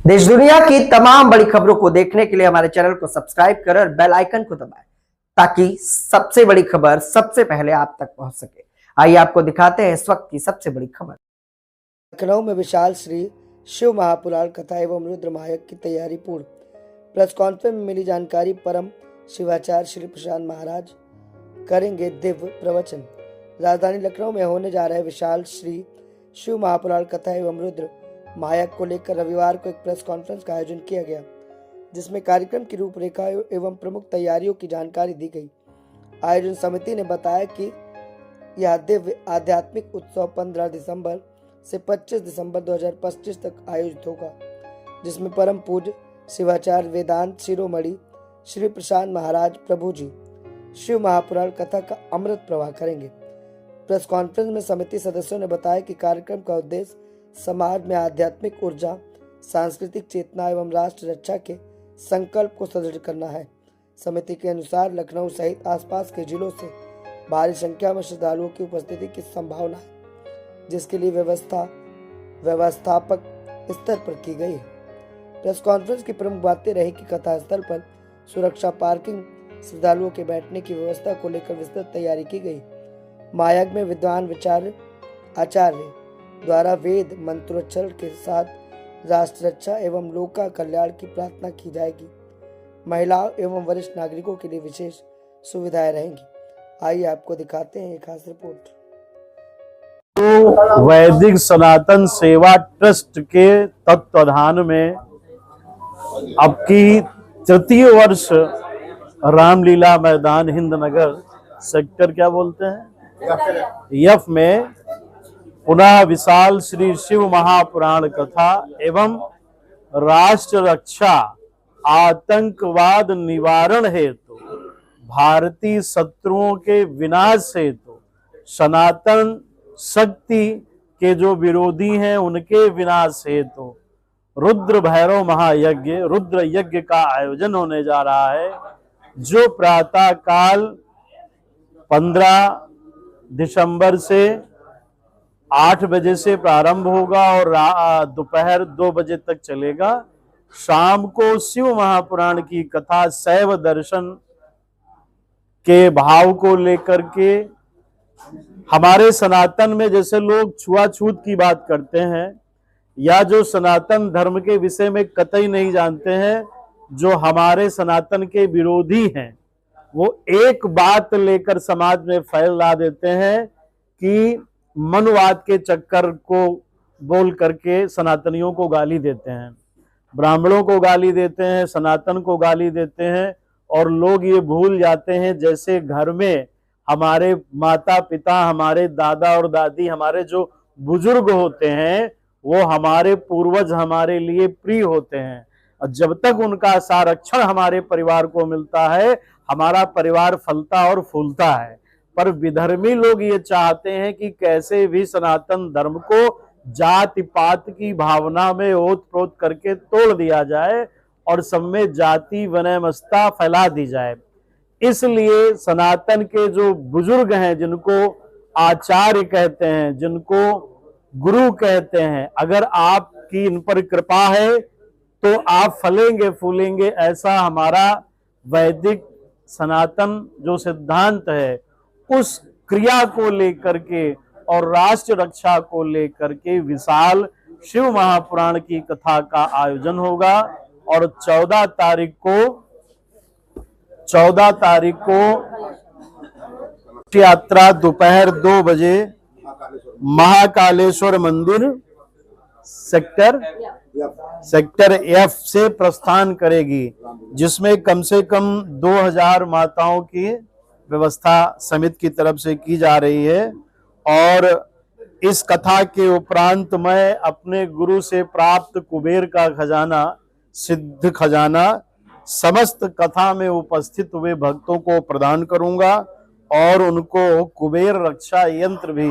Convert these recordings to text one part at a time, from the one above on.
देश दुनिया की तमाम बड़ी खबरों को देखने के लिए हमारे चैनल को सब्सक्राइब करें और बेल आइकन को दबाएं ताकि सबसे बड़ी खबर सबसे पहले आप तक पहुंच सके। आइए आपको दिखाते हैं इस वक्त की सबसे बड़ी खबर। लखनऊ में विशाल श्री शिव महापुराण कथा एवं रुद्र महायज्ञ की तैयारी पूर्ण। प्रेस कॉन्फ्रेंस में मिली जानकारी। परम शिवाचार्य श्री प्रशांत महाराज करेंगे दिव्य प्रवचन। राजधानी लखनऊ में होने जा रहे विशाल श्री शिव महापुराण कथा एवं रुद्र महायज्ञ को लेकर रविवार को एक प्रेस कॉन्फ्रेंस का आयोजन किया गया, जिसमें कार्यक्रम की रूपरेखा एवं प्रमुख तैयारियों की जानकारी दी गई। आयोजन समिति ने बताया कि यह दिव्य आध्यात्मिक उत्सव 15 दिसंबर से 25 दिसंबर 2025 तक आयोजित होगा, जिसमें परम पूज्य शिवाचार्य वेदांत शिरोमणि श्री प्रशांत महाराज प्रभु जी शिव महापुराण कथा का अमृत प्रवाह करेंगे। प्रेस कॉन्फ्रेंस में समिति सदस्यों ने बताया कि कार्यक्रम का उद्देश्य समाज में आध्यात्मिक ऊर्जा, सांस्कृतिक चेतना एवं राष्ट्र रक्षा के संकल्प को सुदृढ़ करना है। समिति के अनुसार लखनऊ सहित आसपास के जिलों से भारी संख्या में श्रद्धालुओं की उपस्थिति की संभावना है, जिसके लिए व्यवस्थापक स्तर पर की गई है। प्रेस कॉन्फ्रेंस की प्रमुख बातें रही कि कथा स्थल पर सुरक्षा, पार्किंग, श्रद्धालुओं के बैठने की व्यवस्था को लेकर विस्तृत तैयारी की गई। महायज्ञ में विद्वान आचार्य द्वारा वेद मंत्रोच्चारण के साथ राष्ट्र रक्षा एवं लोका कल्याण की प्रार्थना की जाएगी। महिलाओं एवं वरिष्ठ नागरिकों के लिए विशेष सुविधाएं रहेंगी। आइए आपको दिखाते हैं एक खास रिपोर्ट। तो वैदिक सनातन सेवा ट्रस्ट के तत्वाधान में अब की तृतीय वर्ष रामलीला मैदान हिंदनगर सेक्टर क्या बोलते हैं यफ में पुनः विशाल श्री शिव महापुराण कथा एवं राष्ट्र रक्षा आतंकवाद निवारण हेतु भारतीय शत्रुओं के विनाश हेतु सनातन शक्ति के जो विरोधी हैं उनके विनाश हेतु रुद्र भैरव महायज्ञ रुद्र यज्ञ का आयोजन होने जा रहा है, जो प्रातः काल 15 दिसंबर से 8 बजे से प्रारंभ होगा और दोपहर 2 बजे तक चलेगा। शाम को शिव महापुराण की कथा शैव दर्शन के भाव को लेकर के हमारे सनातन में जैसे लोग छुआछूत की बात करते हैं या जो सनातन धर्म के विषय में कतई नहीं जानते हैं, जो हमारे सनातन के विरोधी हैं, वो एक बात लेकर समाज में फैला देते हैं कि मनुवाद के चक्कर को बोल करके सनातनियों को गाली देते हैं, ब्राह्मणों को गाली देते हैं, सनातन को गाली देते हैं। और लोग ये भूल जाते हैं जैसे घर में हमारे माता पिता, हमारे दादा और दादी, हमारे जो बुजुर्ग होते हैं वो हमारे पूर्वज हमारे लिए प्रिय होते हैं, और जब तक उनका संरक्षण हमारे परिवार को मिलता है हमारा परिवार फलता और फूलता है। पर विधर्मी लोग ये चाहते हैं कि कैसे भी सनातन धर्म को जाति पात की भावना में ओत प्रोत करके तोड़ दिया जाए और सब में जाति वनमस्ता फैला दी जाए। इसलिए सनातन के जो बुजुर्ग हैं, जिनको आचार्य कहते हैं, जिनको गुरु कहते हैं, अगर आपकी इन पर कृपा है तो आप फलेंगे फूलेंगे, ऐसा हमारा वैदिक सनातन जो सिद्धांत है उस क्रिया को लेकर के और राष्ट्र रक्षा को लेकर के विशाल शिव महापुराण की कथा का आयोजन होगा। और 14 तारीख को यात्रा दोपहर 2 बजे महाकालेश्वर मंदिर सेक्टर एफ से प्रस्थान करेगी, जिसमें कम से कम 2000 माताओं की व्यवस्था समिति की तरफ से की जा रही है। और इस कथा के उपरांत मैं अपने गुरु से प्राप्त कुबेर का खजाना, सिद्ध खजाना, समस्त कथा में उपस्थित हुए भक्तों को प्रदान करूंगा और उनको कुबेर रक्षा यंत्र भी,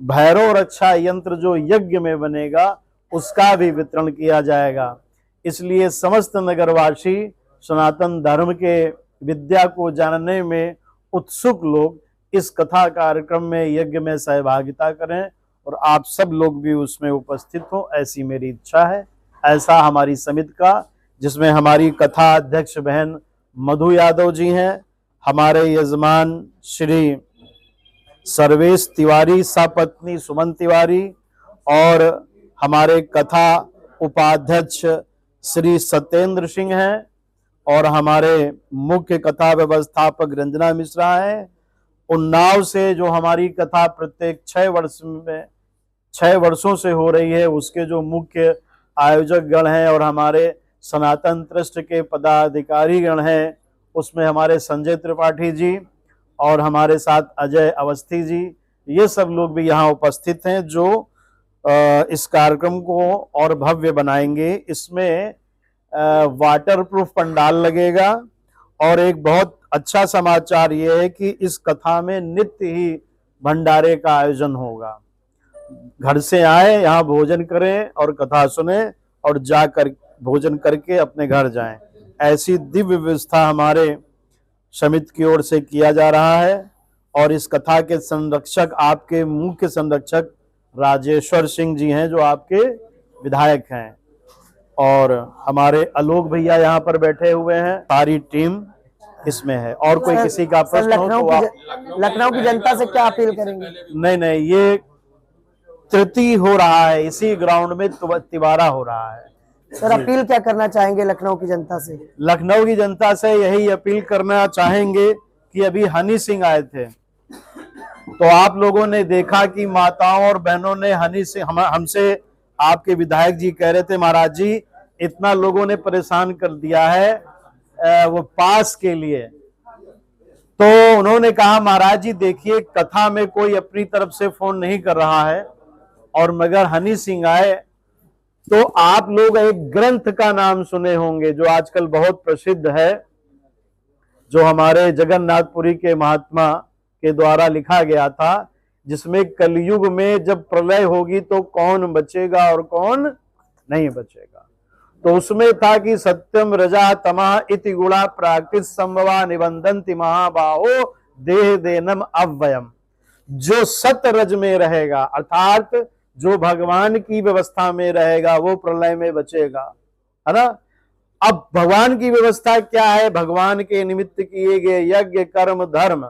भैरव रक्षा यंत्र जो यज्ञ में बनेगा उसका भी वितरण किया जाएगा। इसलिए समस्त नगरवासी सनातन धर्म के विद्या को जानने में उत्सुक लोग इस कथा कार्यक्रम में यज्ञ में सहभागिता करें और आप सब लोग भी उसमें उपस्थित हो, ऐसी मेरी इच्छा है। ऐसा हमारी समिति का, जिसमें हमारी कथा अध्यक्ष बहन मधु यादव जी हैं, हमारे यजमान श्री सर्वेश तिवारी, सपत्नी सुमन तिवारी, और हमारे कथा उपाध्यक्ष श्री सत्येंद्र सिंह हैं, और हमारे मुख्य कथा व्यवस्थापक रंजना मिश्रा हैं। उन्नाव से जो हमारी कथा प्रत्येक 6 वर्षों से हो रही है, उसके जो मुख्य आयोजक गण हैं और हमारे सनातन ट्रस्ट के पदाधिकारी गण हैं, उसमें हमारे संजय त्रिपाठी जी और हमारे साथ अजय अवस्थी जी, ये सब लोग भी यहाँ उपस्थित हैं, जो इस कार्यक्रम को और भव्य बनाएंगे। इसमें वाटर प्रूफ पंडाल लगेगा, और एक बहुत अच्छा समाचार ये है कि इस कथा में नित्य ही भंडारे का आयोजन होगा। घर से आए, यहाँ भोजन करें और कथा सुने, और जाकर भोजन करके अपने घर जाएं। ऐसी दिव्य व्यवस्था हमारे समिति की ओर से किया जा रहा है। और इस कथा के संरक्षक, आपके मुख्य संरक्षक राजेश्वर सिंह जी हैं, जो आपके विधायक हैं, और हमारे आलोक भैया यहाँ पर बैठे हुए हैं। सारी टीम इसमें है। और कोई किसी का प्रश्न हो तो आप लखनऊ की जनता से क्या अपील करेंगे? नहीं, ये तृतीय हो रहा है, इसी ग्राउंड में तिवारा हो रहा है। सर, अपील क्या करना चाहेंगे लखनऊ की जनता से? लखनऊ की जनता से यही अपील करना चाहेंगे कि अभी हनी सिंह आए थे, तो आप लोगों ने देखा कि माताओं और बहनों ने हनी सिंह, हमसे आपके विधायक जी कह रहे थे, महाराज जी इतना लोगों ने परेशान कर दिया है वो पास के लिए। तो उन्होंने कहा, महाराज जी देखिए, कथा में कोई अपनी तरफ से फोन नहीं कर रहा है, और मगर हनी सिंह आए तो आप लोग एक ग्रंथ का नाम सुने होंगे जो आजकल बहुत प्रसिद्ध है, जो हमारे जगन्नाथपुरी के महात्मा के द्वारा लिखा गया था, जिसमें कलयुग में जब प्रलय होगी तो कौन बचेगा और कौन नहीं बचेगा। तो उसमें था कि सत्यम रजा तमा इति गुणा प्राकृत संभवा निबंधन्ति महाबाहो देह देनम अव्ययम। जो सत रज में रहेगा, अर्थात जो भगवान की व्यवस्था में रहेगा, वो प्रलय में बचेगा, है ना। अब भगवान की व्यवस्था क्या है? भगवान के निमित्त किए गए यज्ञ कर्म धर्म,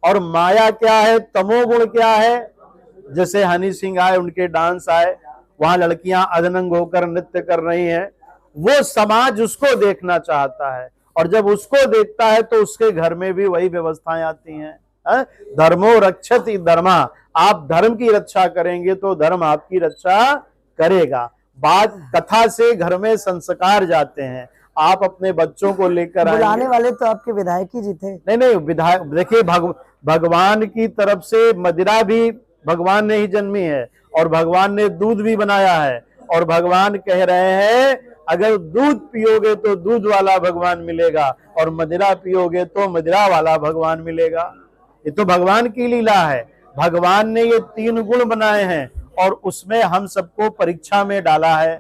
और माया क्या है? तमोगुण क्या है? जैसे हनी सिंह आए, उनके डांस आए, वहां लड़कियां अधनंग होकर नृत्य कर रही हैं, वो समाज उसको देखना चाहता है, और जब उसको देखता है तो उसके घर में भी वही व्यवस्थाएं आती हैं। धर्मो रक्षति धर्मा, आप धर्म की रक्षा करेंगे तो धर्म आपकी रक्षा करेगा। बात कथा से घर में संस्कार जाते हैं। आप अपने बच्चों को लेकर बुलाने वाले तो आपके विधायक ही जी थे। नहीं, विधायक देखिए, भगवान की तरफ से मदिरा भी भगवान ने ही जन्मी है, और भगवान ने दूध भी बनाया है, और भगवान कह रहे हैं अगर दूध पियोगे तो दूध वाला भगवान मिलेगा, और मदिरा पियोगे तो मदिरा वाला भगवान मिलेगा। ये तो भगवान की लीला है। भगवान ने ये 3 गुण बनाए हैं, और उसमें हम सबको परीक्षा में डाला है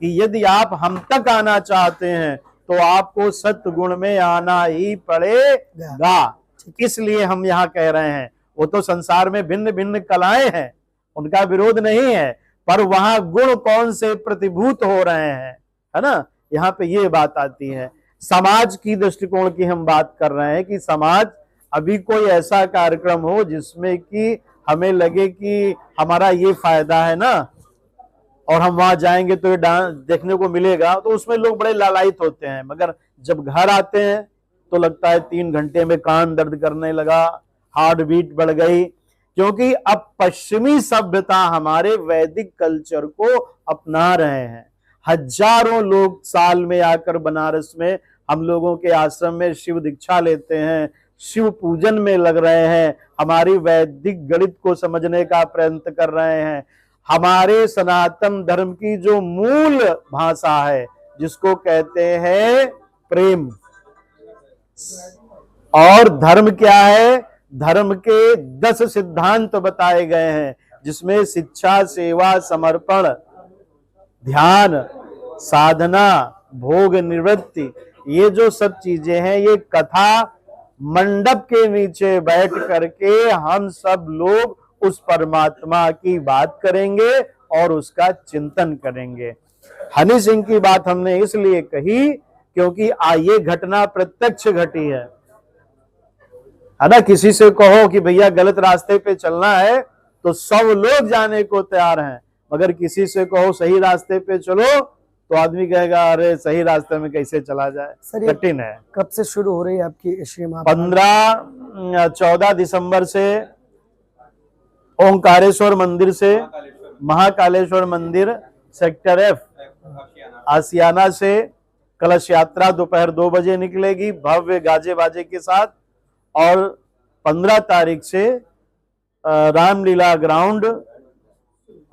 कि यदि आप हम तक आना चाहते हैं तो आपको सत्य गुण में आना ही पड़ेगा। इसलिए हम यहाँ कह रहे हैं, वो तो संसार में भिन्न भिन्न कलाएं हैं, उनका विरोध नहीं है, पर वहां गुण कौन से प्रतिभूत हो रहे हैं, है ना। यहाँ पे ये बात आती है। समाज की दृष्टिकोण की हम बात कर रहे हैं कि समाज अभी कोई ऐसा कार्यक्रम हो जिसमें कि हमें लगे कि हमारा ये फायदा है ना, और हम वहां जाएंगे तो ये डांस देखने को मिलेगा, तो उसमें लोग बड़े लालायित होते हैं। मगर जब घर आते हैं तो लगता है 3 घंटे में कान दर्द करने लगा, हार्ट बीट बढ़ गई, क्योंकि अब पश्चिमी सभ्यता हमारे वैदिक कल्चर को अपना रहे हैं। हजारों लोग साल में आकर बनारस में हम लोगों के आश्रम में शिव दीक्षा लेते हैं, शिव पूजन में लग रहे हैं, हमारी वैदिक गणित को समझने का प्रयत्न कर रहे हैं। हमारे सनातन धर्म की जो मूल भाषा है, जिसको कहते हैं प्रेम, और धर्म क्या है? धर्म के 10 सिद्धांत बताए गए हैं, जिसमें शिक्षा, सेवा, समर्पण, ध्यान, साधना, भोग निवृत्ति, ये जो सब चीजें हैं, ये कथा मंडप के नीचे बैठ करके हम सब लोग उस परमात्मा की बात करेंगे और उसका चिंतन करेंगे। हनी सिंह की बात हमने इसलिए कही क्योंकि ये घटना प्रत्यक्ष घटी है ना। किसी से कहो कि भैया गलत रास्ते पे चलना है तो सब लोग जाने को तैयार हैं, मगर किसी से कहो सही रास्ते पे चलो तो आदमी कहेगा अरे सही रास्ते में कैसे चला जाए, कठिन है। कब से शुरू हो रही है आपकी श्री 14 दिसंबर से ओंकारेश्वर मंदिर से महाकालेश्वर मंदिर सेक्टर F आसियाना से कलश यात्रा दोपहर 2 बजे निकलेगी भव्य गाजे बाजे के साथ, और 15 तारीख से रामलीला ग्राउंड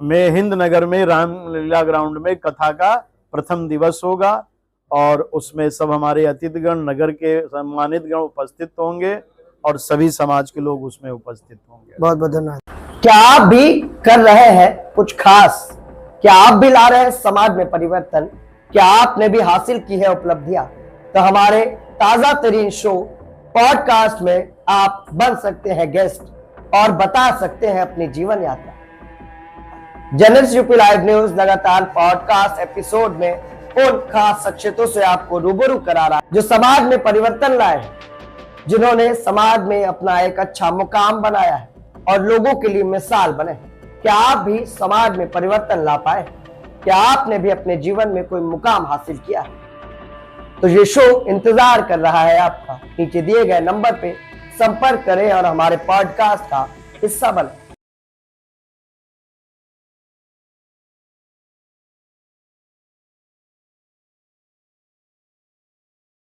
में हिंद नगर में रामलीला ग्राउंड में कथा का प्रथम दिवस होगा, और उसमें सब हमारे अतिथिगण नगर के सम्मानित गण उपस्थित होंगे और सभी समाज के लोग उसमें उपस्थित होंगे। बहुत बहुत धन्यवाद। क्या आप भी कर रहे हैं कुछ खास? क्या आप भी ला रहे हैं समाज में परिवर्तन? क्या आपने भी हासिल की है उपलब्धियां? तो हमारे ताजा तरीन शो पॉडकास्ट में आप बन सकते हैं गेस्ट और बता सकते हैं अपनी जीवन यात्रा। जनरल यूपी लाइव न्यूज लगातार पॉडकास्ट एपिसोड में उन खास शख्सियतों से आपको रूबरू करा रहा है जो समाज में परिवर्तन लाए हैं, जिन्होंने समाज में अपना एक अच्छा मुकाम बनाया है और लोगों के लिए मिसाल बने। क्या आप भी समाज में परिवर्तन ला पाए? क्या आपने भी अपने जीवन में कोई मुकाम हासिल किया है? तो ये शो इंतजार कर रहा है आपका। नीचे दिए गए नंबर पे संपर्क करें और हमारे पॉडकास्ट का हिस्सा बने।